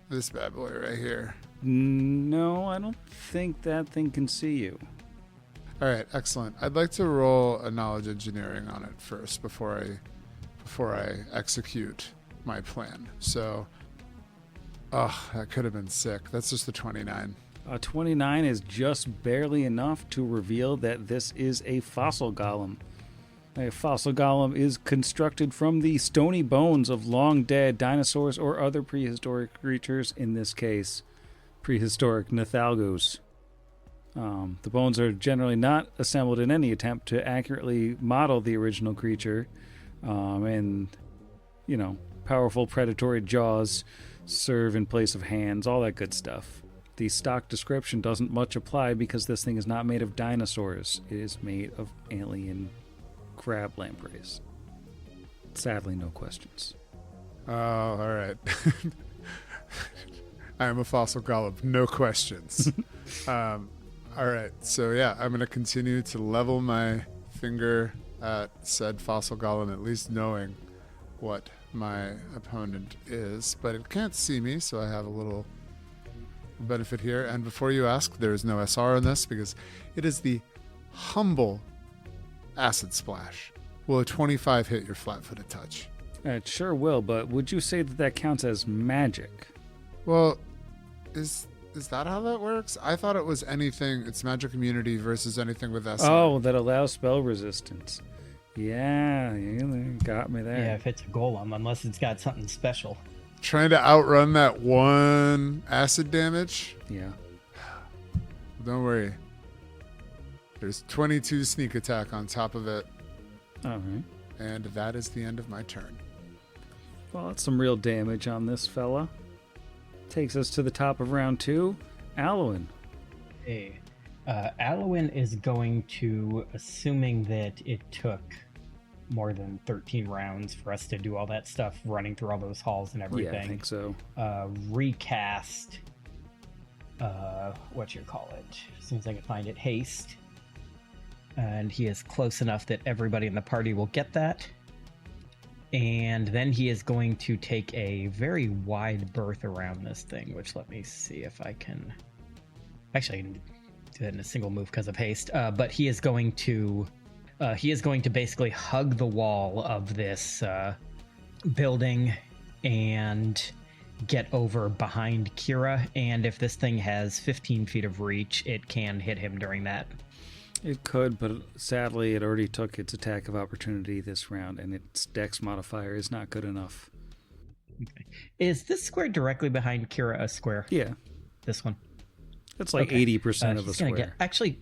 This bad boy right here. No, I don't think that thing can see you. All right, excellent. I'd like to roll a knowledge engineering on it first before I execute my plan. So, that could have been sick. That's just a 29. 29 is just barely enough to reveal that this is a fossil golem. A fossil golem is constructed from the stony bones of long-dead dinosaurs or other prehistoric creatures, in this case, prehistoric Nathalgos. The bones are generally not assembled in any attempt to accurately model the original creature. And, powerful predatory jaws serve in place of hands, all that good stuff. The stock description doesn't much apply because this thing is not made of dinosaurs. It is made of alien crab lampreys. Sadly, no questions. Oh, all right. I am a fossil golem. No questions. All right. So, yeah, I'm going to continue to level my finger at said fossil golem, at least knowing what my opponent is. But it can't see me, so I have a little benefit here. And before you ask, there is no SR in this because it is the humble acid splash. Will a 25 hit your flat-footed touch? It sure will, but would you say that counts as magic? Well, is that how that works? I thought it was anything. It's magic immunity versus anything with SR. Oh, that allows spell resistance. Yeah, you got me there. Yeah, if it's a golem, unless it's got something special. Trying to outrun that one acid damage? Yeah. Don't worry. There's 22 sneak attack on top of it. All right. And that is the end of my turn. Well, that's some real damage on this fella. Takes us to the top of round 2. Alwyn. Hey, Alwyn is going to, assuming that it took more than 13 rounds for us to do all that stuff, running through all those halls and everything. Yeah, I think so. Recast, as soon as I can find it, haste. And he is close enough that everybody in the party will get that. And then he is going to take a very wide berth around this thing, which let me see if I can... Actually, I can do that in a single move because of haste. But he is going to basically hug the wall of this building and get over behind Kira. And if this thing has 15 feet of reach, it can hit him during that. It could, but sadly it already took its attack of opportunity this round, and its dex modifier is not good enough. Okay. Is this square directly behind Kira a square? Yeah. This one? That's like Okay. 80% of the He's gonna square. Actually,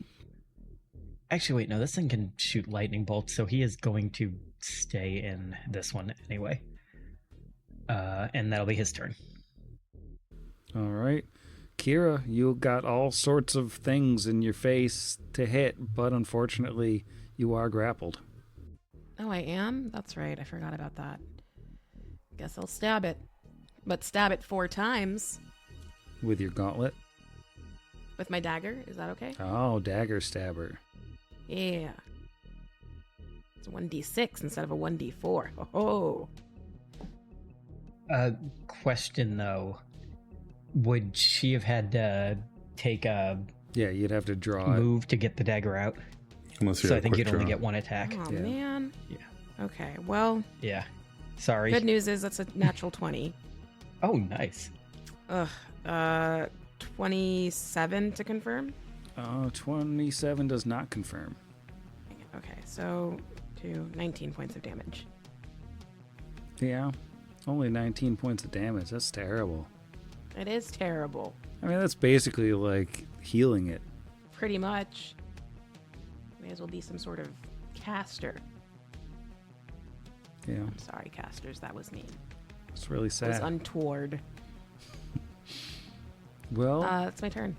wait, no, this thing can shoot lightning bolts, so he is going to stay in this one anyway. And that'll be his turn. All right. Kira, you got all sorts of things in your face to hit, but unfortunately, you are grappled. Oh, I am? That's right. I forgot about that. Guess I'll stab it. But stab it 4 times. With your gauntlet. With my dagger. Is that okay? Oh, dagger stabber. Yeah. It's a 1d6 instead of a 1d4. Oh. Question, though. Would she have had to take a Yeah, you'd have to draw move to get the dagger out? Unless you So I have think quick you'd only draw. get one attack. Oh, Yeah. man. Yeah. Okay, well, Yeah. Sorry. good news is that's a natural 20. Oh, nice. Ugh. 27 to confirm? it. 27 does not confirm. Okay, so 19 points of damage. Yeah, only 19 points of damage. That's terrible. It is terrible. I mean, that's basically like healing it. Pretty much. May as well be some sort of caster. Yeah, I'm sorry, casters. That was mean. it's really That was sad. untoward. Well, It's my turn.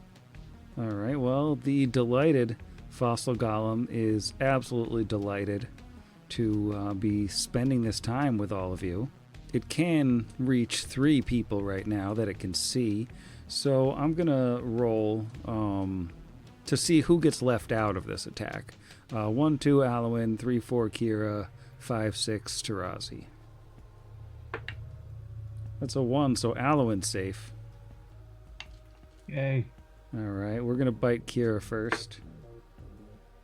all right. Well, the delighted fossil golem is absolutely delighted to be spending this time with all of you. It can reach 3 people right now that it can see, so I'm gonna roll to see who gets left out of this attack. 1, 2, Alwyn, 3, 4, Kira, 5, 6, Tarazi. That's a 1, so Alwyn's safe. Yay. All right, we're gonna bite Kira first.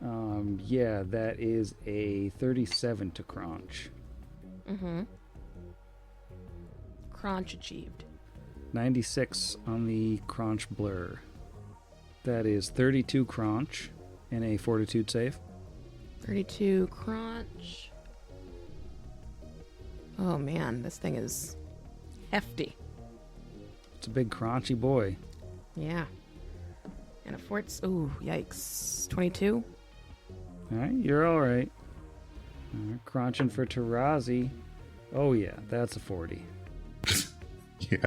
Yeah, that is a 37 to crunch. Mm-hmm. Crunch achieved. 96 on the crunch blur. That is 32 crunch and a fortitude save. 32 crunch. Oh man, this thing is hefty. It's a big crunchy boy. Yeah. And a forts. Ooh, yikes. 22. All right, you're all right. Crunching for Tarazi. Oh yeah, that's a 40. Yeah.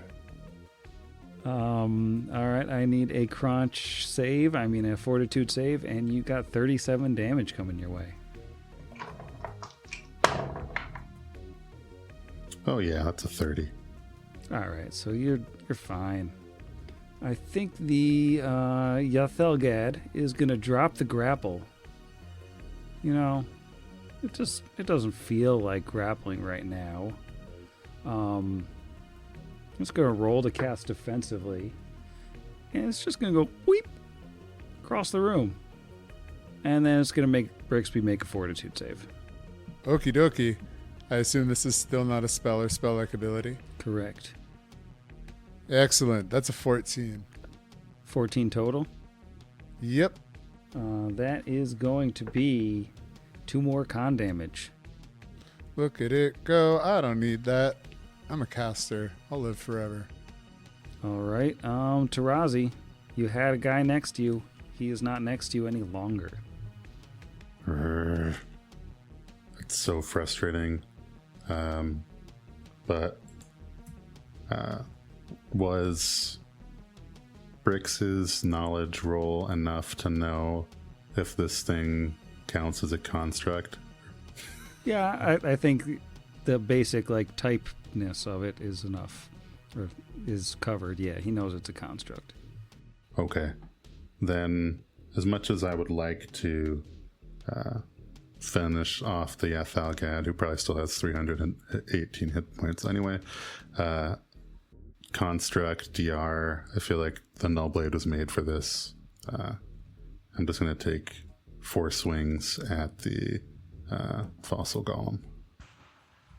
All right, I need a crunch save. I mean a fortitude save, and you got 37 damage coming your way. Oh yeah, that's a 30. All right, so you're fine. I think the Yathelgad is gonna drop the grapple. You know, it doesn't feel like grappling right now. It's gonna roll to cast defensively, and it's just gonna go weep across the room, and then it's gonna make Brixby make a fortitude save. Okie dokie. I assume this is still not a spell or spell-like ability. Correct. Excellent. That's a 14. 14 total. Yep. That is going to be 2 more con damage. Look at it go. I don't need that. I'm a caster. I'll live forever. All right. Tarazi, you had a guy next to you. He is not next to you any longer. It's so frustrating. But was Brix's knowledge roll enough to know if this thing counts as a construct? Yeah, I think the basic like typeness of it is enough, or is covered. Yeah, he knows it's a construct. Okay. Then, as much as I would like to finish off the Yathalgad, who probably still has 318 hit points anyway, construct, DR, I feel like the Null Blade was made for this. I'm just going to take 4 swings at the Fossil Golem.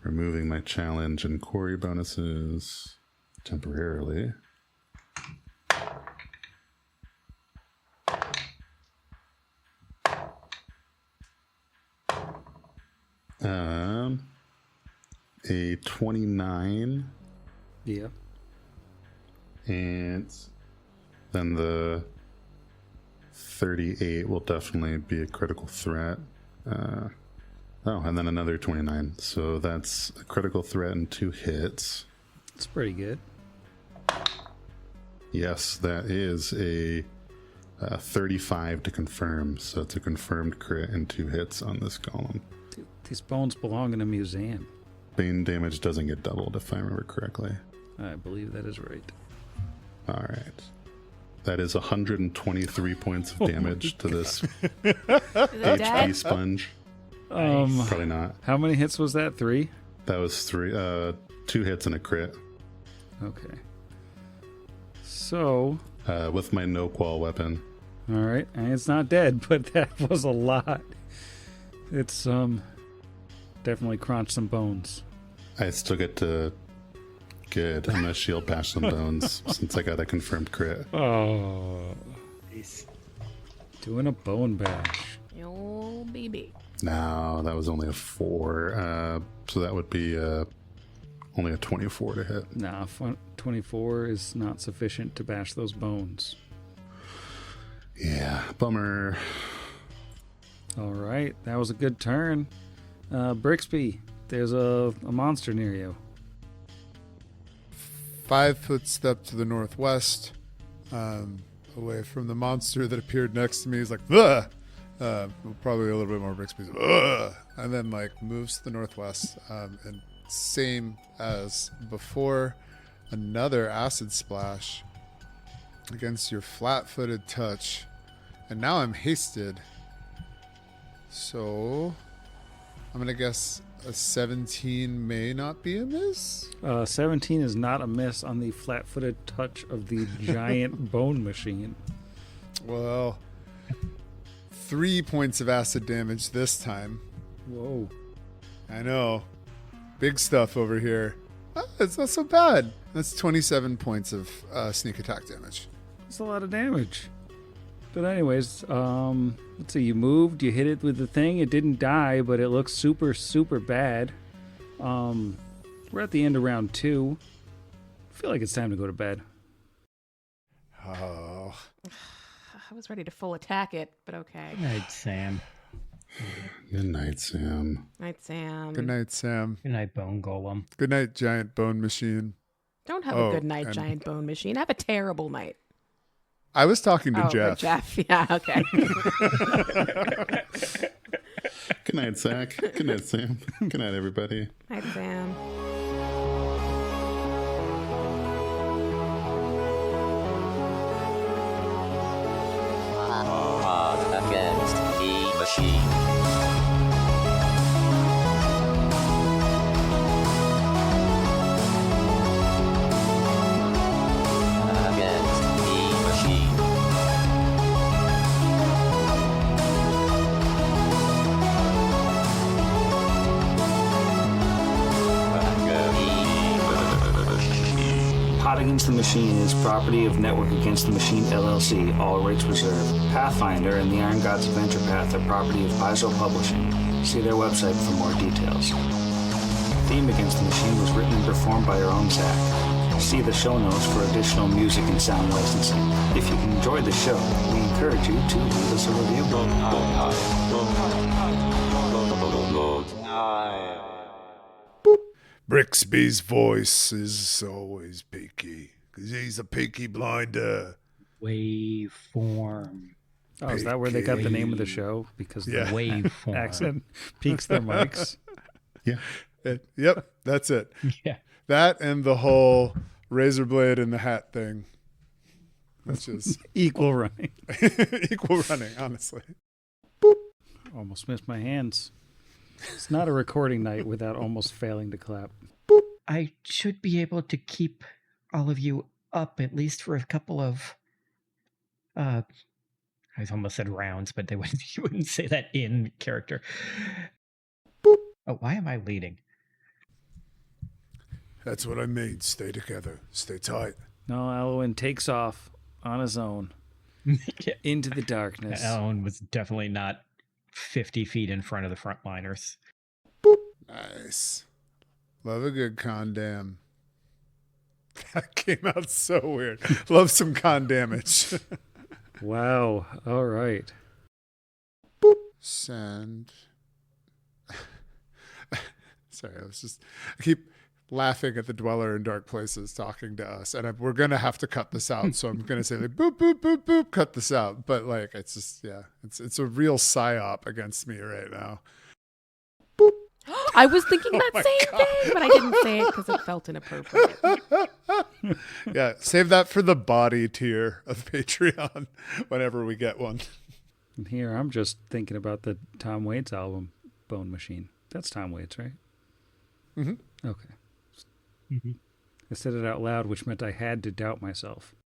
Removing my challenge and quarry bonuses temporarily. A 29. Yeah. And then the 38 will definitely be a critical threat. And then another 29. So that's a critical threat and 2 hits. It's pretty good. Yes, that is a 35 to confirm. So it's a confirmed crit and 2 hits on this golem. Dude, these bones belong in a museum. Bane damage doesn't get doubled, if I remember correctly. I believe that is right. All right. That is 123 points of damage to this Is it HP dead? sponge. Probably not. How many hits was that? 3? That was 2 hits and a crit. Okay. So, with my no-qual weapon. all right, and it's not dead, but that was a lot. It's definitely crunched some bones. I still get to... Good. I'm going to shield bash some bones since I got a confirmed crit. Oh, Nice. doing a bone bash. Oh, baby. No, that was only a 4. So that would be only a 24 to hit. Nah, 24 is not sufficient to bash those bones. Yeah, bummer. All right, that was a good turn. Brixby, there's a monster near you. 5 foot step to the northwest, away from the monster that appeared next to me. He's like, ugh! Probably a little bit more Brixby's, ugh! And then like moves to the northwest, and same as before, another acid splash against your flat-footed touch, and now I'm hasted. So I'm gonna guess a 17 may not be a miss. 17 is not a miss on the flat-footed touch of the giant bone machine. Well, 3 points of acid damage this time. Whoa. I know. Big stuff over here. It's not so bad. That's 27 points of sneak attack damage. That's a lot of damage. But anyways, let's see, you moved, you hit it with the thing, it didn't die, but it looks super, super bad. We're at the end of round 2. I feel like it's time to go to bed. Oh. I was ready to full attack it, but okay. Good night, Sam. Good night, Sam. Night, Sam. Good night, Sam. Good night, Bone Golem. Good night, giant bone machine. Don't have Oh, a good night, and- giant bone machine. Have a terrible night. I was talking to Oh, Jeff. Jeff. Yeah, okay. Good night, Zach. Good night, Sam. Good night, everybody. Night, Sam. Pod against the machine. Against the machine. Pot Against the Machine is property of Network Against the Machine LLC, all rights reserved. Pathfinder and the Iron Gods Adventure Path are property of Paizo Publishing. See their website for more details. Theme Against the Machine was written and performed by our own Zach. See the show notes for additional music and sound licensing. If you enjoyed the show, we encourage you to leave us a review. Brixby's voice is always peaky, because he's a peaky blinder. Waveform. Oh, is that where they got the name of the show? Because Yeah. the Waveform. accent peaks their mics. Yeah. Yep, that's it. Yeah. That and the whole razor blade in the hat thing. That's just Equal running. equal running, honestly. Almost missed my hands. It's not a recording night without almost failing to clap. I should be able to keep all of you up at least for a couple of I almost said rounds, but they wouldn't you wouldn't say that in character. Oh, why am I leading? That's what I mean. Stay together. Stay tight. No, Alwyn takes off on his own Yeah. into the darkness. Alan was definitely not 50 feet in front of the frontliners. Nice. Love a good condam. That came out so weird. Love some con damage. Wow. All right. Send. Sorry, I keep laughing at the dweller in dark places talking to us, and we're gonna have to cut this out. So I'm gonna say like boop boop boop boop, cut this out. But like it's just it's a real psyop against me right now. I was thinking that my same God. thing, but I didn't say it because it felt inappropriate. Yeah, save that for the body tier of Patreon whenever we get one. And here I'm just thinking about the Tom Waits album, Bone Machine. That's Tom Waits, right? Mhm. Okay. Mhm. I said it out loud, which meant I had to doubt myself.